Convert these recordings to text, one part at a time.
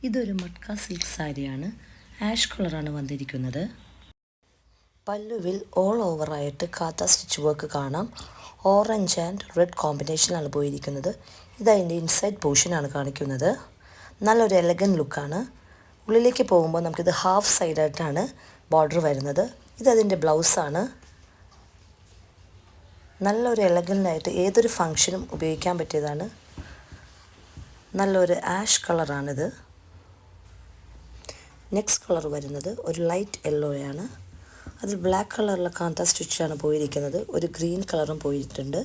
ഇതൊരു മട്ക സിൽക്ക് സാരിയാണ്. ആഷ് കളറാണ് വന്നിരിക്കുന്നത്. പല്ലുവിൽ ഓൾ ഓവറായിട്ട് കാത്ത സ്റ്റിച്ച് വർക്ക് കാണാം. ഓറഞ്ച് ആൻഡ് റെഡ് കോമ്പിനേഷനാണ് പോയിരിക്കുന്നത്. ഇതതിൻ്റെ ഇൻസൈഡ് പോർഷനാണ് കാണിക്കുന്നത്. നല്ലൊരു എലഗൻ ലുക്കാണ്. ഉള്ളിലേക്ക് പോകുമ്പോൾ നമുക്കിത് ഹാഫ് സൈഡായിട്ടാണ് ബോർഡർ വരുന്നത്. ഇതതിൻ്റെ ബ്ലൗസാണ്. നല്ലൊരു എലഗൻ്റായിട്ട് ഏതൊരു ഫങ്ഷനും ഉപയോഗിക്കാൻ പറ്റിയതാണ്. നല്ലൊരു ആഷ് കളറാണിത്. നെക്സ്റ്റ് കളർ വരുന്നത് ഒരു ലൈറ്റ് യെല്ലോയാണ്. അതിൽ ബ്ലാക്ക് കളറിലെ കാന്ത സ്റ്റിച്ചാണ് പോയിരിക്കുന്നത്. ഒരു ഗ്രീൻ കളറും പോയിട്ടുണ്ട്.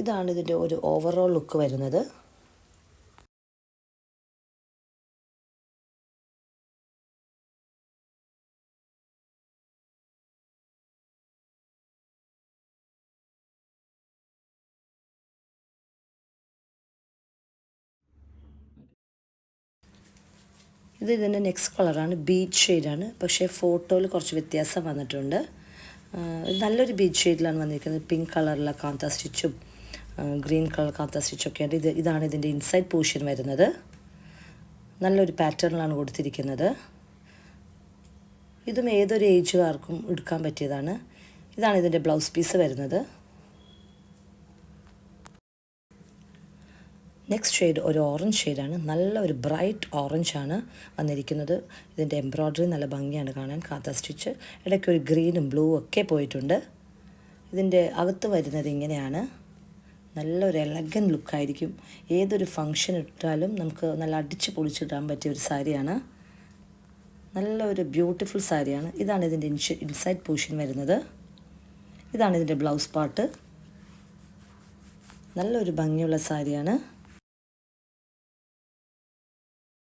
ഇതാണ് ഇതിൻ്റെ ഒരു ഓവറോൾ ലുക്ക് വരുന്നത്. ഇതിൻ്റെ നെക്സ്റ്റ് കളറാണ്. ബീച്ച് ഷെയ്ഡാണ്. പക്ഷേ ഫോട്ടോയിൽ കുറച്ച് വ്യത്യാസം വന്നിട്ടുണ്ട്. നല്ലൊരു ബീച്ച് ഷെയ്ഡിലാണ് വന്നിരിക്കുന്നത്. പിങ്ക് കളറിലെ കാന്ത സ്റ്റിച്ചും ഗ്രീൻ കളർ കാന്ത സ്റ്റിച്ചൊക്കെ ഉണ്ട്. ഇതാണ് ഇതിൻ്റെ ഇൻസൈഡ് പോർഷൻ വരുന്നത്. നല്ലൊരു പാറ്റേണിലാണ് കൊടുത്തിരിക്കുന്നത്. ഇതും ഏതൊരു ഏജുകാർക്കും എടുക്കാൻ പറ്റിയതാണ്. ഇതാണ് ഇതിൻ്റെ ബ്ലൗസ് പീസ് വരുന്നത്. നെക്സ്റ്റ് ഷെയ്ഡ് ഒരു ഓറഞ്ച് ഷെയ്ഡാണ്. നല്ല ഒരു ബ്രൈറ്റ് ഓറഞ്ചാണ് വന്നിരിക്കുന്നത്. ഇതിൻ്റെ എംബ്രോയ്ഡറി നല്ല ഭംഗിയാണ് കാണാൻ. കാന്ത സ്റ്റിച്ച് ഇടയ്ക്ക് ഒരു ഗ്രീനും ബ്ലൂ ഒക്കെ പോയിട്ടുണ്ട്. ഇതിൻ്റെ അകത്ത് വരുന്നത് ഇങ്ങനെയാണ്. നല്ലൊരു എലഗൻ ലുക്കായിരിക്കും. ഏതൊരു ഫങ്ഷൻ ഇട്ടാലും നമുക്ക് നല്ല അടിച്ച് പൊളിച്ചിടാൻ പറ്റിയ ഒരു സാരിയാണ്. നല്ലൊരു ബ്യൂട്ടിഫുൾ സാരിയാണ്. ഇതാണ് ഇതിൻ്റെ ഇൻസൈഡ് പോർഷൻ വരുന്നത്. ഇതാണ് ഇതിൻ്റെ ബ്ലൗസ് പാർട്ട്. നല്ലൊരു ഭംഗിയുള്ള സാരിയാണ്.